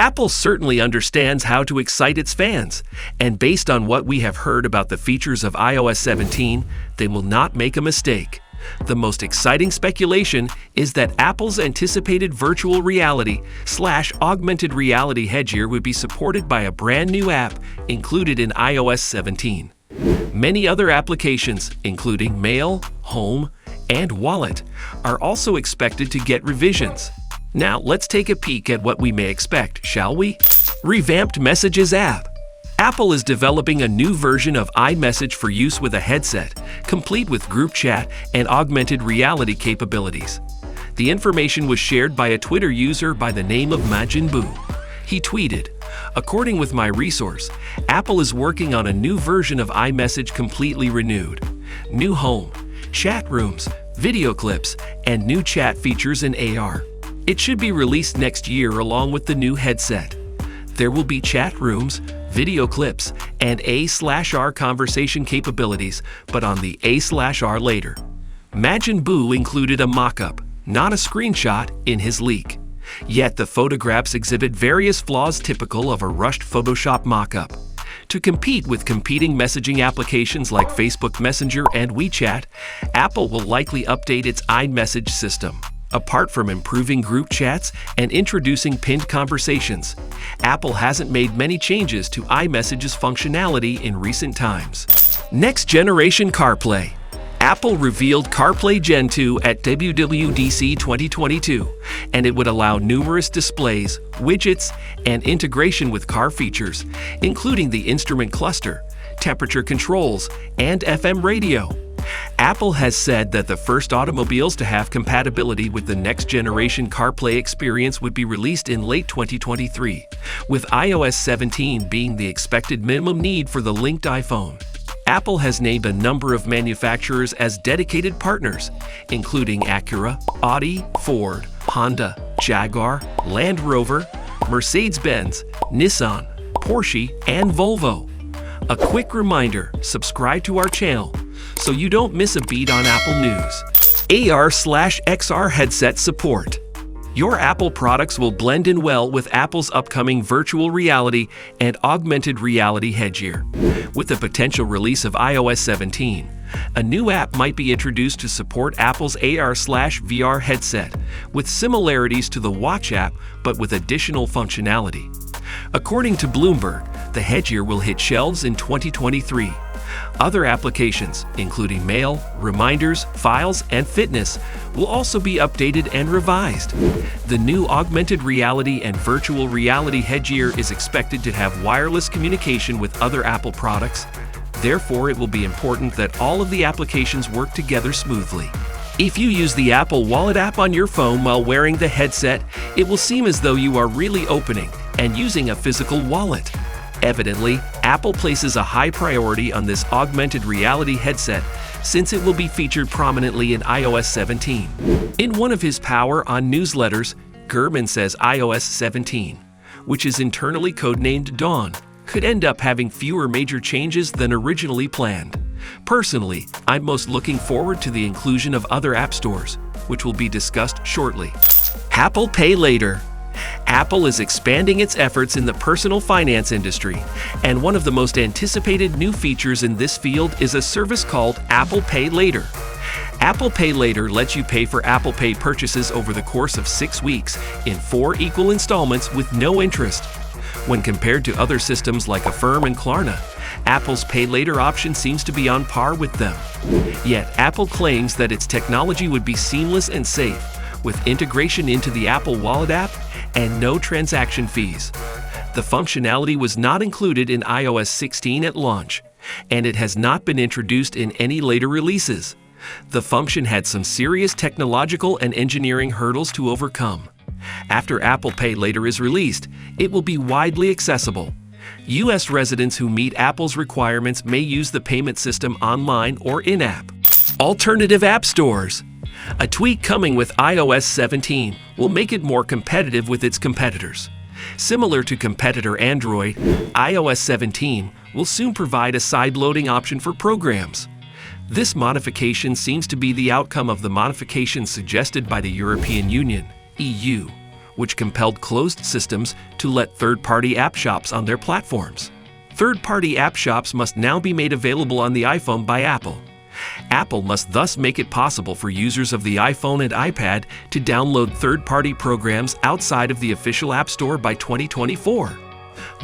Apple certainly understands how to excite its fans, and based on what we have heard about the features of iOS 17, they will not make a mistake. The most exciting speculation is that Apple's anticipated virtual reality/augmented reality headgear would be supported by a brand new app included in iOS 17. Many other applications, including Mail, Home, and Wallet, are also expected to get revisions. Now, let's take a peek at what we may expect, shall we? Revamped Messages app. Apple is developing a new version of iMessage for use with a headset, complete with group chat and augmented reality capabilities. The information was shared by a Twitter user by the name of Majin Buu. He tweeted, "According with my resource, Apple is working on a new version of iMessage completely renewed. New home, chat rooms, video clips, and new chat features in AR. It should be released next year along with the new headset. There will be chat rooms, video clips, and A/R conversation capabilities, but on the A/R later." Majin Buu included a mock-up, not a screenshot, in his leak. Yet the photographs exhibit various flaws typical of a rushed Photoshop mock-up. To compete with competing messaging applications like Facebook Messenger and WeChat, Apple will likely update its iMessage system. Apart from improving group chats and introducing pinned conversations, Apple hasn't made many changes to iMessage's functionality in recent times. Next generation CarPlay. Apple revealed CarPlay Gen 2 at WWDC 2022, and it would allow numerous displays, widgets, and integration with car features, including the instrument cluster, temperature controls, and FM radio. Apple has said that the first automobiles to have compatibility with the next-generation CarPlay experience would be released in late 2023, with iOS 17 being the expected minimum need for the linked iPhone. Apple has named a number of manufacturers as dedicated partners, including Acura, Audi, Ford, Honda, Jaguar, Land Rover, Mercedes-Benz, Nissan, Porsche, and Volvo. A quick reminder, subscribe to our channel so you don't miss a beat on Apple news. AR/XR headset support. Your Apple products will blend in well with Apple's upcoming virtual reality and augmented reality headgear. With the potential release of iOS 17, a new app might be introduced to support Apple's AR/VR headset, with similarities to the Watch app but with additional functionality. According to Bloomberg, the headgear will hit shelves in 2023. Other applications, including Mail, Reminders, Files, and Fitness, will also be updated and revised. The new augmented reality and virtual reality headgear is expected to have wireless communication with other Apple products. Therefore, it will be important that all of the applications work together smoothly. If you use the Apple Wallet app on your phone while wearing the headset, it will seem as though you are really opening and using a physical wallet. Evidently, Apple places a high priority on this augmented reality headset since it will be featured prominently in iOS 17. In one of his Power On newsletters, Gurman says iOS 17, which is internally codenamed Dawn, could end up having fewer major changes than originally planned. Personally, I'm most looking forward to the inclusion of other app stores, which will be discussed shortly. Apple Pay Later. Apple is expanding its efforts in the personal finance industry, and one of the most anticipated new features in this field is a service called Apple Pay Later. Apple Pay Later lets you pay for Apple Pay purchases over the course of 6 weeks in 4 equal installments with no interest. When compared to other systems like Affirm and Klarna, Apple's Pay Later option seems to be on par with them. Yet Apple claims that its technology would be seamless and safe, with integration into the Apple Wallet app and no transaction fees. The functionality was not included in iOS 16 at launch, and it has not been introduced in any later releases. The function had some serious technological and engineering hurdles to overcome. After Apple Pay Later is released, it will be widely accessible. U.S. residents who meet Apple's requirements may use the payment system online or in-app. Alternative app stores. A tweak coming with iOS 17 will make it more competitive with its competitors. Similar to competitor Android, iOS 17 will soon provide a side-loading option for programs. This modification seems to be the outcome of the modifications suggested by the European Union, EU, which compelled closed systems to let third-party app shops on their platforms. Third-party app shops must now be made available on the iPhone by Apple. Apple must thus make it possible for users of the iPhone and iPad to download third-party programs outside of the official App Store by 2024.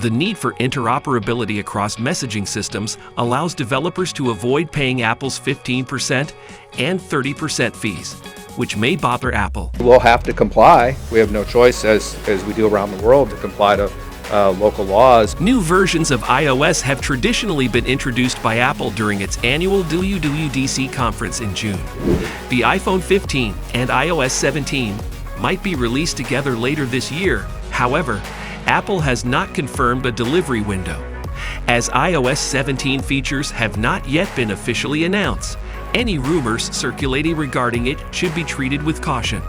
The need for interoperability across messaging systems allows developers to avoid paying Apple's 15% and 30% fees, which may bother Apple. We'll have to comply. We have no choice, as we do around the world, to comply to local laws. New versions of iOS have traditionally been introduced by Apple during its annual WWDC conference in June. The iPhone 15 and iOS 17 might be released together later this year. However, Apple has not confirmed a delivery window. As iOS 17 features have not yet been officially announced, any rumors circulating regarding it should be treated with caution.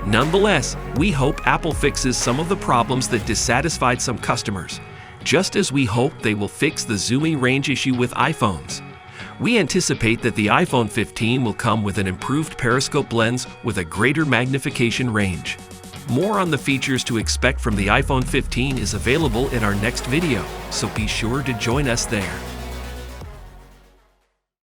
Nonetheless, we hope Apple fixes some of the problems that dissatisfied some customers, just as we hope they will fix the zooming range issue with iPhones. We anticipate that the iPhone 15 will come with an improved periscope lens with a greater magnification range. More on the features to expect from the iPhone 15 is available in our next video, so be sure to join us there.